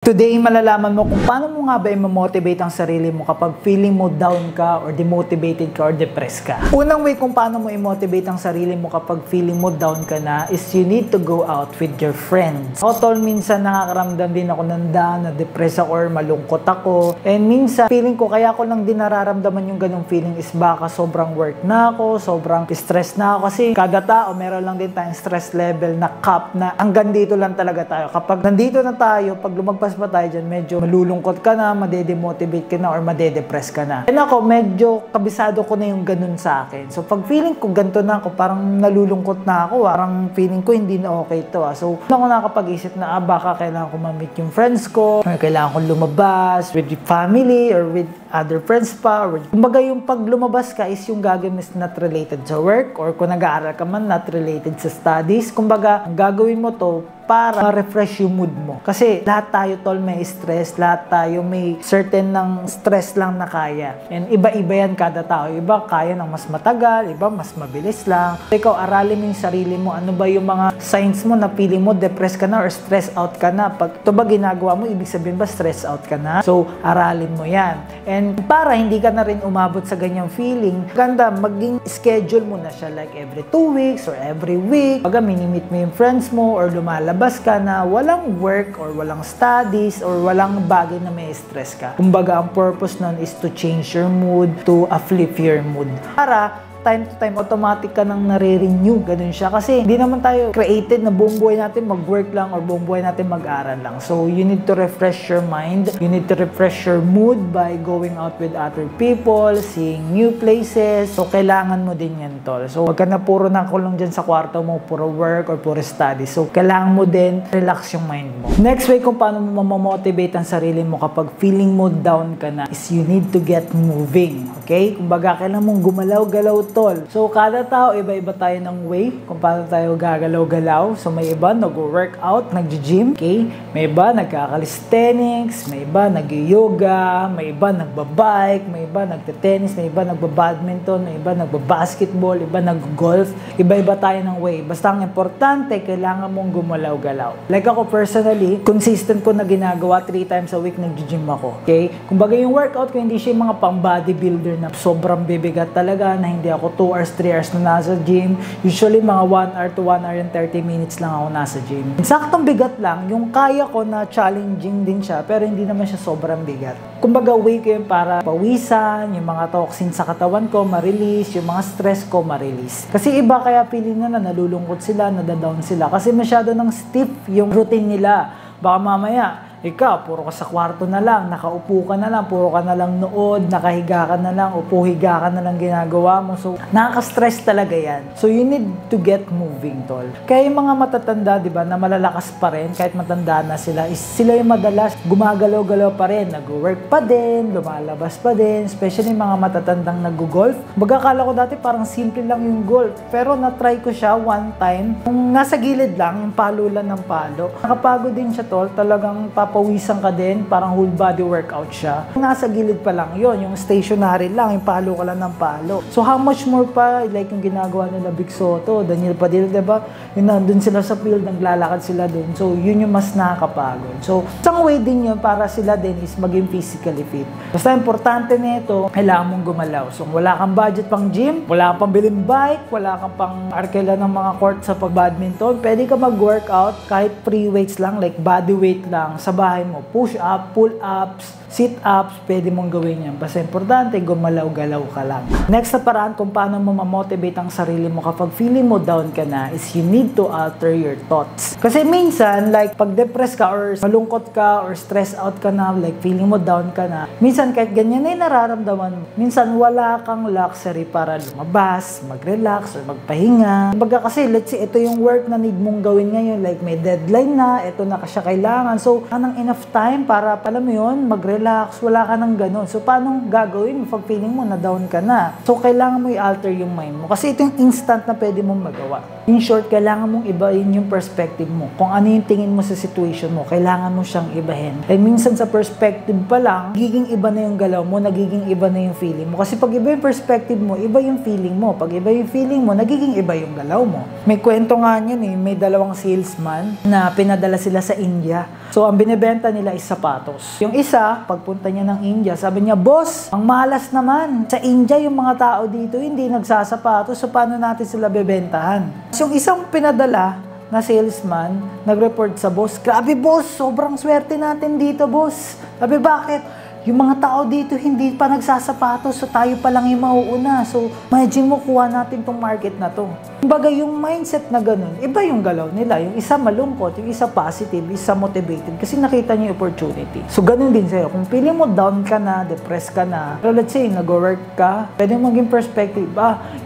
Today, malalaman mo kung paano mo nga ba i-motivate ang sarili mo kapag feeling mo down ka or demotivated ka or depressed ka. Unang way kung paano mo i-motivate ang sarili mo kapag feeling mo down ka na is you need to go out with your friends. Ako tol, minsan nakakaramdam din ako ng down, na depressed ako or malungkot ako. And minsan, feeling ko kaya ko lang din nararamdaman yung ganong feeling is baka sobrang work na ako, sobrang stress na ako. Kasi kada tao, meron lang din tayong stress level na cap na hanggang dito lang talaga tayo. Kapag nandito na tayo, pag lumagpas pa tayo dyan, medyo malulungkot ka na, madedemotivate ka na, or madedepress ka na. And ako, medyo kabisado ko na yung ganun sa akin. So, pag feeling ko ganito na ako, parang nalulungkot na ako, parang feeling ko hindi na okay to. So, ako nakapag-isip na, baka kailangan ko ma-meet yung friends ko, or kailangan ko lumabas with the family, or with other friends pa, or kumbaga yung pag lumabas ka is yung gagawin is not related sa work, or kung nag-aaral ka man, not related sa studies. Kumbaga, ang gagawin mo to para ma-refresh yung mood mo. Kasi lahat tayo tol may stress, lahat tayo may certain ng stress lang na kaya. And iba-iba yan kada tao. Iba kaya ng mas matagal, iba mas mabilis lang. So, ikaw, aralin mo yung sarili mo. Ano ba yung mga signs mo na feeling mo depressed ka na or stress out ka na? Pag ito ba ginagawa mo, ibig sabihin ba stress out ka na? So, aralin mo yan. And para hindi ka na rin umabot sa ganyang feeling, ganda, maging schedule mo na siya like every 2 weeks or every week. Pag minimit mo yung friends mo or lumalabas ka na walang work or walang studies or walang bagay na may stress ka. Kumbaga, ang purpose nun is to change your mood, to uplift your mood. Para time to time, automatic ka nang nare-renew. Ganun siya. Kasi hindi naman tayo created na buong buhay natin mag-work lang or buong buhay natin mag-aral lang. So, you need to refresh your mind. You need to refresh your mood by going out with other people, seeing new places. So, kailangan mo din yan, tol. So, wag ka na puro nakulong dyan sa kwarto mo, puro work or puro study. So, kailangan mo din relax yung mind mo. Next way kung paano mo mamotivate ang sarili mo kapag feeling mo down ka na is you need to get moving. Okay? Kumbaga, kailangan mong gumalaw-galaw tol. So, kada tao, iba-iba tayo ng way kung paano tayo gagalaw-galaw. So, may iba nag-workout, nag-gym, okay? May iba nagka-calisthenics, may iba nag-yoga, may iba nagbabike, may iba nagte-tennis, may iba nagbabadminton, may iba nagbabasketball, iba nag-golf. Iba-iba tayo ng way. Basta ang importante, kailangan mong gumalaw-galaw. Like ako personally, consistent ko na ginagawa 3 times a week nag-gym ako. Okay? Kumbaga yung workout ko, hindi siya yung mga pang-bodybuilder na sobrang bibigat talaga, na hindi ako 2 hours, 3 hours na nasa gym. Usually, mga 1 hour to 1 hour and 30 minutes lang ako nasa gym. Saktong bigat lang, yung kaya ko na challenging din siya, pero hindi naman siya sobrang bigat. Kumbaga, way ko yun para pawisan, yung mga toxins sa katawan ko, ma-release, yung mga stress ko, ma-release. Kasi iba kaya feeling na nalulungkot sila, nadadown sila. Kasi masyado ng stiff yung routine nila. Baka mamaya, ikaw, puro ka sa kwarto na lang, nakaupo ka na lang, puro ka na lang nood, nakahiga ka na lang, upo-higa ka na lang ginagawa mo. So, nakaka-stress talaga yan. So, you need to get moving, tol. Kaya yung mga matatanda, di ba, na malalakas pa rin, kahit matanda na sila, is sila yung madalas gumagalaw-galaw pa rin, nag-work pa din, lumalabas pa din, especially mga matatandang nag-golf. Bagakala ko dati parang simple lang yung golf, pero na-try ko siya one time, kung nasa gilid lang, yung palo lang ng palo. Nakapagod din siya, tol, talagang pawisan ka din, parang whole body workout siya. Nasa gilid pa lang yon, yung stationary lang, yung palo ka lang ng palo. So how much more pa, like yung ginagawa nila Vic Soto, Daniel Padilla, diba? Yung nandun sila sa field, naglalakad sila dun. So yun yung mas nakakapagod. So isang way din yun para sila din is maging physically fit. Basta importante nito, kailangan mong gumalaw. So wala kang budget pang gym, wala kang pambiling bike, wala kang pang arkela ng mga court sa pag-badminton, pwede ka mag-workout kahit free weights lang, like body weight lang, sa bahay mo, push-up, pull-ups, sit-ups, pwede mong gawin yan. Basta importante, gumalaw-galaw ka lang. Next na paraan kung paano mo ma-motivate ang sarili mo kapag feeling mo down ka na is you need to alter your thoughts. Kasi minsan, like pag depressed ka or malungkot ka or stress out ka na, like feeling mo down ka na, minsan kahit ganyan na yung nararamdaman mo, minsan wala kang luxury para lumabas, mag-relax or magpahinga. Kumbaga kasi, let's say, ito yung work na need mong gawin ngayon, like may deadline na, ito na siya kailangan. So, anong enough time para, alam mo yun, mag-relax, wala ka ng ganun. So, paano gagawin mo pag feeling mo na down ka na? So, kailangan mo i-alter yung mind mo. Kasi ito yung instant na pwede mong magawa. In short, kailangan mong ibahin yung perspective mo. Kung ano yung tingin mo sa situation mo, kailangan mo siyang ibahin. And minsan sa perspective pa lang, nagiging iba na yung galaw mo, nagiging iba na yung feeling mo. Kasi pag iba yung perspective mo, iba yung feeling mo. Pag iba yung feeling mo, nagiging iba yung galaw mo. May kwento nga niyan eh, may dalawang salesman na pinadala sila sa India. So, ang binibenta nila is sapatos. Yung isa, pagpunta niya ng India, sabi niya, "Boss, ang malas naman. Sa India, yung mga tao dito hindi nagsasapatos. So, paano natin sila bebentahan?" So, yung isang pinadala na salesman, nag-report sa boss, "Grabe boss, sobrang swerte natin dito boss." Sabi, "Bakit?" "Yung mga tao dito hindi pa nagsasapatos, so tayo pa lang yung mauuna. So, imagine mo, kuha natin tong market na to." Kumbaga, yung mindset na ganun, iba yung galaw nila. Yung isa malungkot, yung isa positive, isa motivated kasi nakita niya yung opportunity. So, ganun din sa'yo. Kung feeling mo down ka na, depressed ka na, pero let's say, nag-work ka, pwede maging perspective,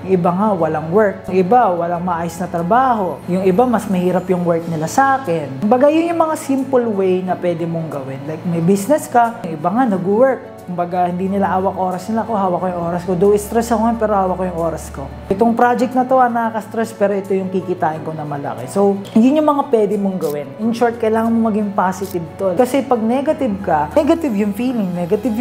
yung iba nga, walang work. Yung iba, walang maayos na trabaho. Yung iba, mas mahirap yung work nila sa akin. Kumbaga, yun yung mga simple way na pwede mong gawin. Like, may business ka, yung iba nga, nag-work. Kumbaga, hindi nila hawak oras nila. Ako, hawak ko yung oras ko. Do stress ako ngayon, pero hawak ko yung oras ko. Itong project na to, nakaka-stress, pero ito yung kikitain ko na malaki. So, yun yung mga pwede mong gawin. In short, kailangan mo maging positive to. Kasi pag negative ka, negative yung feeling, negative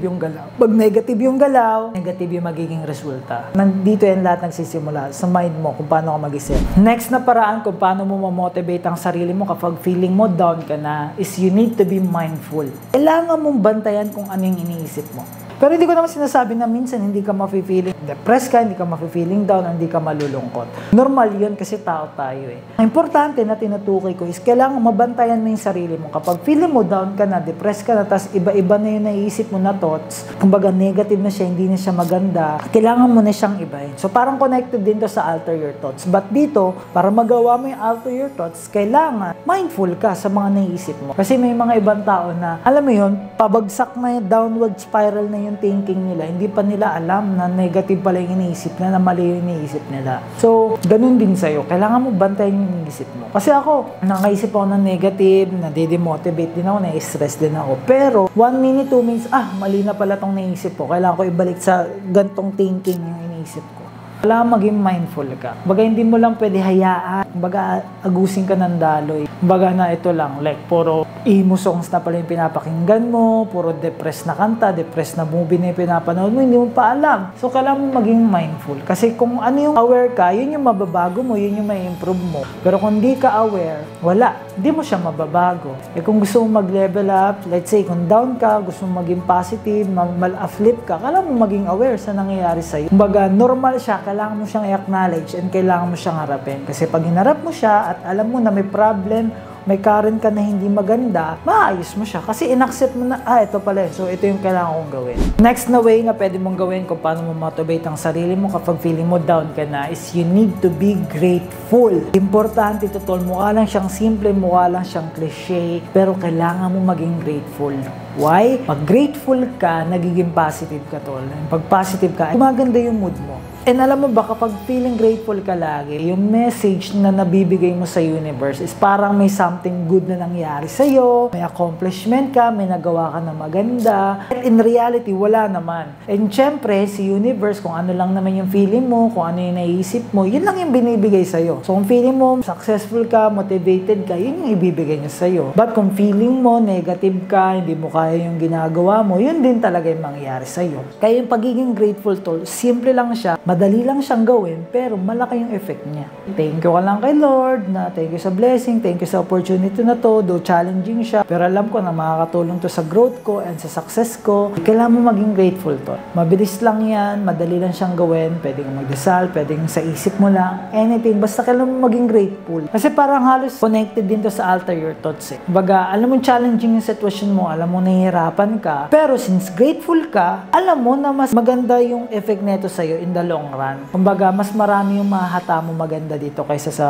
yung galaw. Pag negative yung galaw, negative yung magiging resulta. Nandito yan lahat nagsisimula sa mind mo kung paano ka mag-isip. Next na paraan kung paano mo ma-motivate ang sarili mo kapag feeling mo down ka na is you need to be mindful. Kailangan mong bantayan kung ano yung iniisip mo. Pero hindi ko naman sinasabi na minsan hindi ka mafe-feeling depressed ka, hindi ka mafe-feeling down, hindi ka malulungkot. Normal yun kasi tao tayo eh. Ang importante na tinutukoy ko is kailangan mabantayan mo yung sarili mo. Kapag feeling mo down ka na, depressed ka na, tas iba-iba na yung naiisip mo na thoughts, kumbaga negative na siya, hindi na siya maganda, kailangan mo na siyang ibahin. So parang connected din to sa alter your thoughts. But dito, para magawa mo yung alter your thoughts, kailangan mindful ka sa mga naiisip mo. Kasi may mga ibang tao na, alam mo yun, pabagsak na yung downward spiral na yung thinking nila, hindi pa nila alam na negative pala yung iniisip na mali yung iniisip nila. So, ganun din sa'yo. Kailangan mo bantayan yung iniisip mo. Kasi ako, nakaisip ako ng negative, nade-demotivate din ako, na-stress din ako. Pero, 1 minute, 2 minutes, mali na pala tong naisip ko. Kailangan ko ibalik sa gantong thinking yung iniisip ko. Kailangan maging mindful ka. Kumbaga, hindi mo lang pwede hayaan. Kumbaga, agusin ka ng daloy. Kumbaga na ito lang, like, puro emo songs na pala yung pinapakinggan mo, puro depressed na kanta, depressed na movie na yung pinapanood mo, hindi mo pa alam. So, kailangan mo maging mindful. Kasi kung ano yung aware ka, yun yung mababago mo, yun yung may improve mo. Pero kung hindi ka aware, wala. Hindi mo siya mababago. Kung gusto mo mag-level up, let's say, kung down ka, gusto mo maging positive, mal-uplift ka, kailangan mo maging aware sa nangyayari sa'yo. Kumbaga, normal siya, kailangan mo siyang i-acknowledge and kailangan mo siyang harapin. Kasi pag hinarap mo siya at alam mo na may problem, may current ka na hindi maganda, maayos mo siya. Kasi in-accept mo na, ito pala. So, ito yung kailangan kong gawin. Next na way na pwede mong gawin kung paano mo motivate ang sarili mo kapag feeling mo down ka na is you need to be grateful. Importante ito, tol. Mukha lang siyang simple, mukha lang siyang cliche, pero kailangan mo maging grateful. Why? Pag grateful ka, nagiging positive ka, tol. Pag positive ka, gumaganda yung mood mo. And alam mo ba, kapag feeling grateful ka lagi, yung message na nabibigay mo sa universe is parang may something good na nangyari sa'yo, may accomplishment ka, may nagawa ka na maganda. And in reality, wala naman. And syempre, si universe, kung ano lang naman yung feeling mo, kung ano yung naiisip mo, yun lang yung binibigay sa'yo. So kung feeling mo successful ka, motivated ka, yun yung ibibigay niya sa'yo. But kung feeling mo negative ka, hindi mo kaya yung ginagawa mo, yun din talaga yung mangyayari sa'yo. Kaya yung pagiging grateful, tol, simple lang siya, madali lang siyang gawin, pero malaki yung effect niya. Thank you ka lang kay Lord, na thank you sa blessing, thank you sa opportunity na to, though challenging siya, pero alam ko na makakatulong to sa growth ko and sa success ko. Kailangan mo maging grateful to. Mabilis lang yan, madali lang siyang gawin, pwedeng magdasal, pwedeng sa isip mo lang, anything, basta kailangan mo maging grateful. Kasi parang halos connected din to sa alter your thoughts eh. Baga, alam mo challenging yung sitwasyon mo, alam mo nahihirapan ka, pero since grateful ka, alam mo na mas maganda yung effect neto sa'yo in the long run. Kumbaga, mas marami yung mahahata mo maganda dito kaysa sa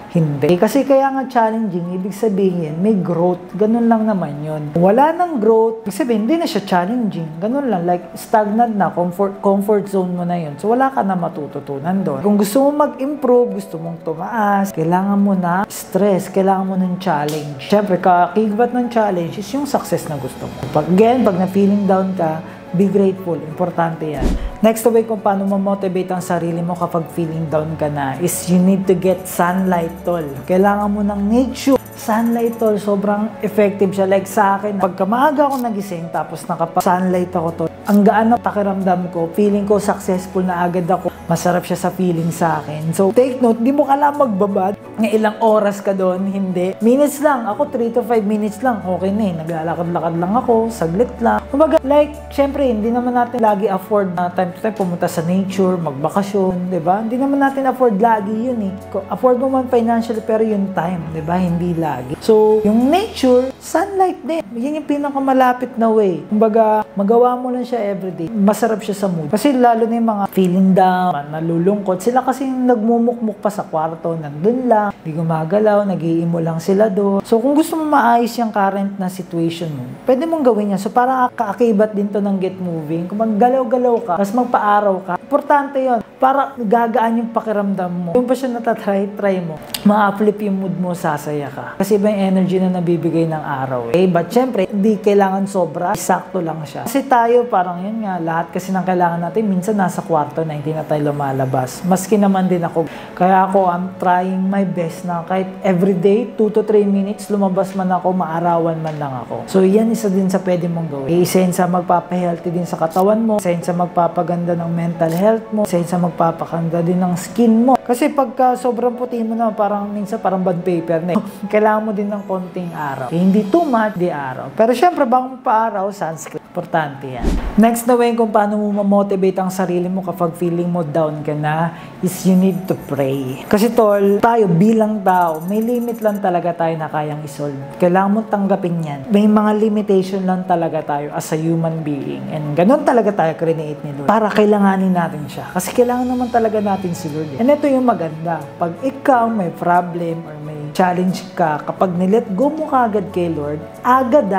hindi. Kasi kaya nga challenging, ibig sabihin, may growth. Ganun lang naman yun. Wala nang growth, ibig sabihin, hindi na siya challenging. Ganun lang, like stagnant na, comfort zone mo na yun. So, wala ka na matututunan doon. Kung gusto mo mag-improve, gusto mong tumaas, kailangan mo na stress, kailangan mo ng challenge. Siyempre, kakigbat ng challenge is yung success na gusto mo. Pag na-feeling down ka, Be grateful. Importante yan. Next way kung paano ma-motivate ang sarili mo kapag feeling down ka na is you need to get sunlight, tol. Kailangan mo ng nature. Sunlight, tol, sobrang effective siya. Like sa akin, pagka maaga ako nagising tapos nakapa-sunlight ako, tol, ang gaan na pakiramdam ko, feeling ko successful na agad ako. Masarap siya sa feeling sa akin. So, take note, di mo kailangan magbabad. Ng ilang oras ka doon, hindi. Minutes lang. Ako, 3 to 5 minutes lang. Okay na eh. Naglalakad-lakad lang ako. Saglit lang. Kumbaga, like, syempre, hindi naman natin lagi afford na time to time pumunta sa nature, magbakasyon, di ba? Hindi naman natin afford lagi yun eh. Afford mo man financially, pero yung time, di ba? Hindi lagi. So, yung nature, sunlight din. Yan yung pinakamalapit na way. Kumbaga, magawa mo lang siya everyday. Masarap siya sa mood. Kasi lalo na yung mga feeling down, nalulungkot. Sila kasi nagmumukmuk pa sa kwarto, nandun lang, di gumagalaw, nag-iimo lang sila doon. So, kung gusto mo maayos yung current na situation mo, pwede mong gawin yan. So, parang kaakibat din to ng Get Moving. Kung maggalaw-galaw ka, mas magpa-araw ka, importante yon para gagaan yung pakiramdam mo. Kung pa siya natatry mo, ma-uplift yung mood mo, sasaya ka. Kasi iba yung energy na nabibigay ng araw. Okay? But syempre, hindi kailangan sobra. Sakto lang siya. Kasi tayo, parang yun nga, lahat kasi ng kailangan natin, minsan nasa kwarto na hindi na tayo lumalabas. Maski naman din ako. Kaya ako, I'm trying my best na kahit everyday, 2 to 3 minutes, lumabas man ako, maarawan man lang ako. So, yan isa din sa pwede mong gawin. Isa yun sa magpapahealthy din sa katawan mo. Isa yun sa magpapaganda ng mental health mo. Isa yun sa magpapaganda din ng skin mo. Kasi pagka sobrang puti mo na, parang minsan parang bond paper na. Kailangan mo din ng konting araw. Hindi too much, di araw. Pero syempre, bago mo pa araw, sunscreen. Importante yan. Next na way kung paano mo ma-motivate ang sarili mo kapag feeling mo down ka na is you need to pray. Kasi tol, tayo bilang tao, may limit lang talaga tayo na kayang isolve. Kailangan mo tanggapin yan. May mga limitation lang talaga tayo as a human being. And ganun talaga tayo create ni Lord. Para kailanganin natin siya. Kasi kailangan naman talaga natin si Lord. And ito yung maganda. Pag ikaw may problem or may challenge ka, kapag nilet go mo kagad kay Lord, agad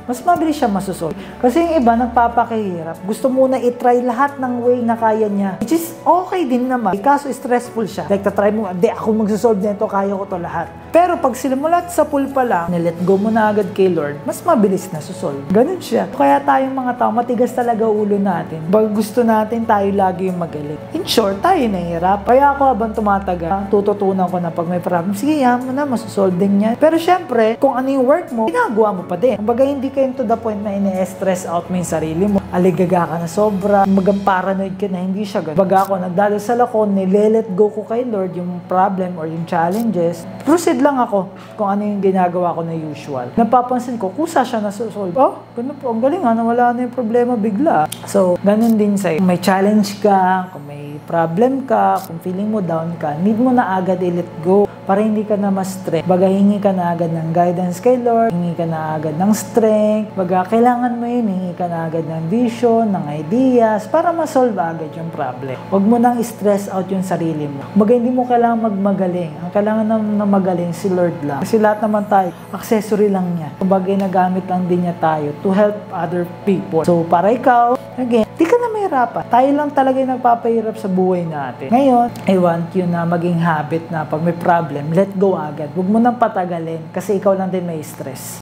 mas mabilis siya masusol. Kasi yung iba nagpapakahirap. Gusto muna i-try lahat ng way na kaya niya. Which is okay din naman. Kaso stressful siya. Like, tatry mo, hindi ako magsusolve nito, kaya ko to lahat. Pero pag simulat sa pool pa lang, nilet go mo na agad kay Lord, mas mabilis na susolve. Ganun siya. Kaya tayong mga tao, matigas talaga ulo natin. Pag gusto natin, tayo lagi yung magaling. In short, tayo nahihirap. Kaya ako habang tumatagal, tututunan ko na pag may problem, sige, yan mo na, masusolve din yan. Pero syempre, kung ano yung work mo, ginagawa mo pa din. Kumbaga, hindi kayo to the point na ine-stress out mo yung sarili mo. Aligaga ka na sobra, magang paranoid ka na, hindi siya ganun. Baga ako, nagdadasal ako, nilelet go ko kay Lord yung problem or yung challenges. Proceed lang ako kung ano yung ginagawa ko na usual. Napapansin ko, kusa siya nasusolve. Oh, ganun po, ang galing nawala na yung problema bigla. So, ganun din sa'yo. Kung may challenge ka, kung may problem ka, kung feeling mo down ka, need mo na agad i-let go para hindi ka na ma-stress. Baga, hingi ka na agad ng guidance kay Lord, hingi ka na agad ng strength. Baga, kailangan mo yun, hingi ka na agad ng vision, ng ideas, para ma-solve agad yung problem. Huwag mo nang stress out yung sarili mo. Baga, hindi mo kailangan magmagaling. Ang kailangan na magaling si Lord lang. Kasi lahat naman tayo, accessory lang niya. Kumbaga, nagamit lang din niya tayo to help other people. So, para ikaw, again, di ka na mahirapan. Tayo lang talaga yung nagpapahirap sa buhay natin. Ngayon, I want you na maging habit na pag may problem, let go agad. Huwag mo nang patagalin kasi ikaw lang din may stress.